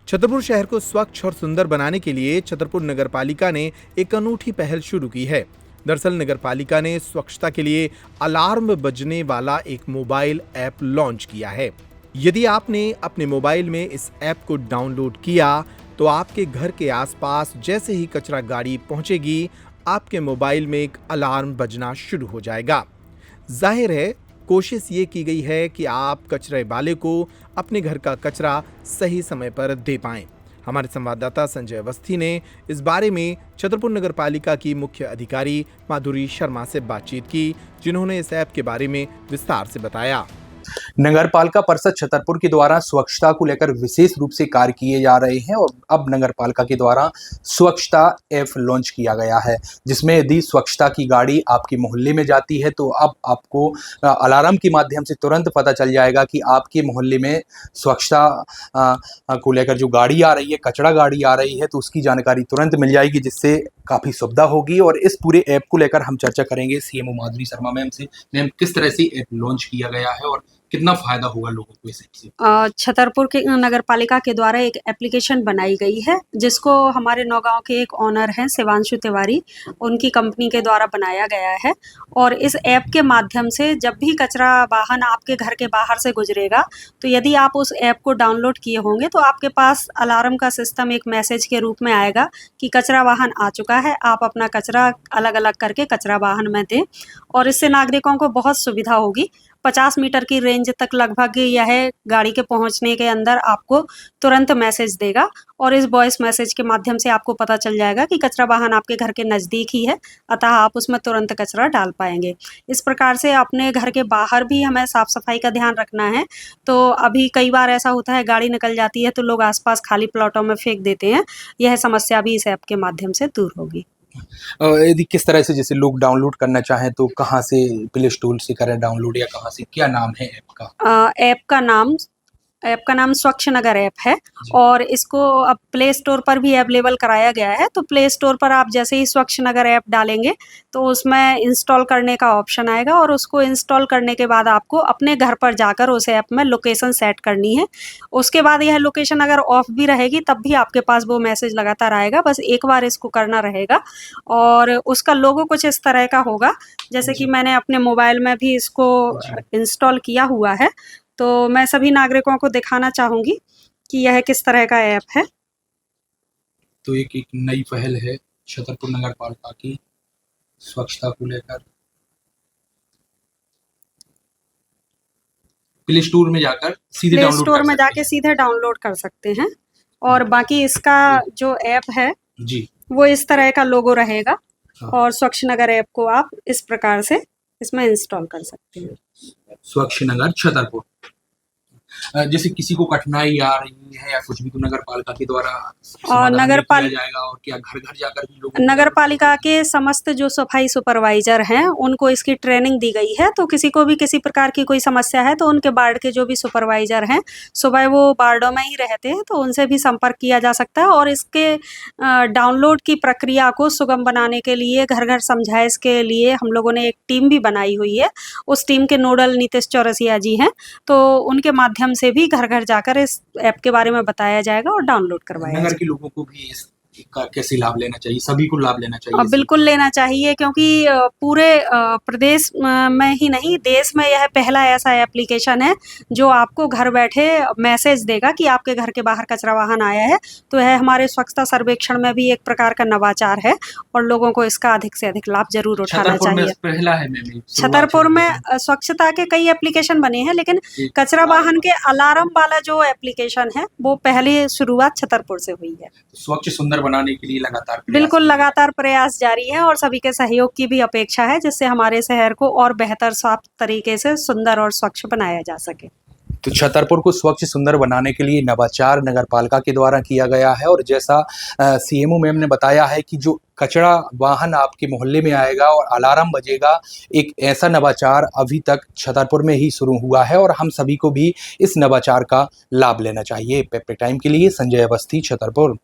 छतरपुर शहर को स्वच्छ और सुंदर बनाने के लिए छतरपुर नगर पालिका ने एक अनूठी पहल शुरू की है। दरअसल नगर पालिका ने स्वच्छता के लिए अलार्म बजने वाला एक मोबाइल ऐप लॉन्च किया है। यदि आपने अपने मोबाइल में इस ऐप को डाउनलोड किया तो आपके घर के आसपास जैसे ही कचरा गाड़ी पहुंचेगी, आपके मोबाइल में एक अलार्म बजना शुरू हो जाएगा। जाहिर है, कोशिश ये की गई है कि आप कचरे वाले को अपने घर का कचरा सही समय पर दे पाएं। हमारे संवाददाता संजय अवस्थी ने इस बारे में छतरपुर नगर पालिका की मुख्य अधिकारी माधुरी शर्मा से बातचीत की, जिन्होंने इस ऐप के बारे में विस्तार से बताया। नगर पालिका परिषद छतरपुर के द्वारा स्वच्छता को लेकर विशेष रूप से कार्य किए जा रहे हैं और अब नगर पालिका के द्वारा स्वच्छता ऐप लॉन्च किया गया है, जिसमें यदि स्वच्छता की गाड़ी आपके मोहल्ले में जाती है तो अब आपको अलार्म के माध्यम से तुरंत पता चल जाएगा कि आपके मोहल्ले में स्वच्छता को लेकर जो गाड़ी आ रही है, कचरा गाड़ी आ रही है, तो उसकी जानकारी तुरंत मिल जाएगी, जिससे काफ़ी सुविधा होगी। और इस पूरे ऐप को लेकर हम चर्चा करेंगे सीएमओ माधुरी शर्मा मैम से। मैम, किस तरह से ऐप लॉन्च किया गया है और कितना फायदा होगा लोगों को इस ऐप से? छतरपुर के नगर पालिका के द्वारा एक एप्लीकेशन बनाई गई है, जिसको हमारे नौगांव के एक ऑनर हैं शिवांशु तिवारी, उनकी कंपनी के द्वारा बनाया गया है। और इस ऐप के माध्यम से जब भी कचरा वाहन आपके घर के बाहर से गुजरेगा, तो यदि आप उस ऐप को डाउनलोड किए होंगे तो आपके पास अलार्म का सिस्टम एक मैसेज के रूप में आएगा कि कचरा वाहन आ चुका है, आप अपना कचरा अलग अलग करके कचरा वाहन में दें। और इससे नागरिकों को बहुत सुविधा होगी। 50 मीटर की रेंज तक लगभग यह गाड़ी के पहुंचने के अंदर आपको तुरंत मैसेज देगा और इस वॉइस मैसेज के माध्यम से आपको पता चल जाएगा कि कचरा वाहन आपके घर के नज़दीक ही है, अतः आप उसमें तुरंत कचरा डाल पाएंगे। इस प्रकार से अपने घर के बाहर भी हमें साफ सफाई का ध्यान रखना है। तो अभी कई बार ऐसा होता है, गाड़ी निकल जाती है तो लोग आसपास खाली प्लॉटों में फेंक देते हैं। यह समस्या भी इस ऐप के माध्यम से दूर होगी। यदि किस तरह से जैसे लोग डाउनलोड करना चाहें तो कहाँ से प्ले स्टोर से करें डाउनलोड, या कहाँ से, क्या नाम है ऐप का? ऐप का नाम स्वच्छ नगर ऐप है और इसको अब प्ले स्टोर पर भी अवेलेबल कराया गया है। तो प्ले स्टोर पर आप जैसे ही स्वच्छ नगर ऐप डालेंगे तो उसमें इंस्टॉल करने का ऑप्शन आएगा और उसको इंस्टॉल करने के बाद आपको अपने घर पर जाकर उस ऐप में लोकेशन सेट करनी है। उसके बाद यह लोकेशन अगर ऑफ भी रहेगी तब भी आपके पास वो मैसेज लगातार आएगा, बस एक बार इसको करना रहेगा। और उसका लोगो कुछ इस तरह का होगा, जैसे कि मैंने अपने मोबाइल में भी इसको इंस्टॉल किया हुआ है, तो मैं सभी नागरिकों को दिखाना चाहूंगी कि यह किस तरह का ऐप है। तो एक नई पहल है छतरपुर नगर पालिका की स्वच्छता को लेकर। प्ले स्टोर में जाकर सीधे डाउनलोड कर सकते हैं। और बाकी इसका जो ऐप है जी, वो इस तरह का लोगो रहेगा। और स्वच्छ नगर ऐप को आप इस प्रकार से इसमें इंस्टॉल कर सकते हैं। स्वच्छ नगर छतरपुर। जैसे किसी को कठिनाई आ रही है या कुछ भी, तो नगर पालिका के द्वारा नगर पालिका जाएगा और क्या घर घर जाकर भी लोग, नगर पालिका के समस्त जो सफाई सुपरवाइजर हैं उनको इसकी ट्रेनिंग दी गई है। तो किसी को भी किसी प्रकार की कोई समस्या है तो उनके वार्ड के जो भी सुपरवाइजर हैं, सुबह वो वार्डों में ही रहते हैं, तो उनसे भी संपर्क किया जा सकता है। और इसके डाउनलोड की प्रक्रिया को सुगम बनाने के लिए, घर घर समझाइश के लिए हम लोगों ने एक टीम भी बनाई हुई है। उस टीम के नोडल नीतीश चौरसिया जी हैं, तो उनके माध्यम से भी घर घर जाकर इस ऐप के बारे में बताया जाएगा और डाउनलोड करवाया जाएगा। नगर के लोगों को भी इसका कैसे लाभ लेना चाहिए? सभी को लाभ लेना चाहिए? बिल्कुल लेना चाहिए, क्योंकि पूरे प्रदेश में ही नहीं, देश में यह पहला ऐसा एप्लीकेशन है जो आपको घर बैठे मैसेज देगा कि आपके घर के बाहर कचरा वाहन आया है। तो यह हमारे स्वच्छता सर्वेक्षण में भी एक प्रकार का नवाचार है और लोगों को इसका अधिक से अधिक लाभ जरूर उठाना चाहिए। पहला है छतरपुर में स्वच्छता के कई एप्लीकेशन बने हैं, लेकिन कचरा वाहन के अलार्म वाला जो एप्लीकेशन है वो पहली शुरुआत छतरपुर से हुई है। स्वच्छ सुंदर बनाने के लिए लगातार प्रयास जारी है और सभी के सहयोग की भी अपेक्षा है, जिससे हमारे शहर को और बेहतर साफ तरीके से सुंदर और स्वच्छ बनाया जा सके। तो छतरपुर को स्वच्छ सुंदर बनाने के लिए नवाचार नगर पालिका के द्वारा किया गया है। और जैसा सीएमओ मैम ने बताया है कि जो कचरा वाहन आपके मोहल्ले में आएगा और अलार्म बजेगा, एक ऐसा नवाचार अभी तक छतरपुर में ही शुरू हुआ है और हम सभी को भी इस नवाचार का लाभ लेना चाहिए। पेपर टाइम के लिए संजय अवस्थी, छतरपुर।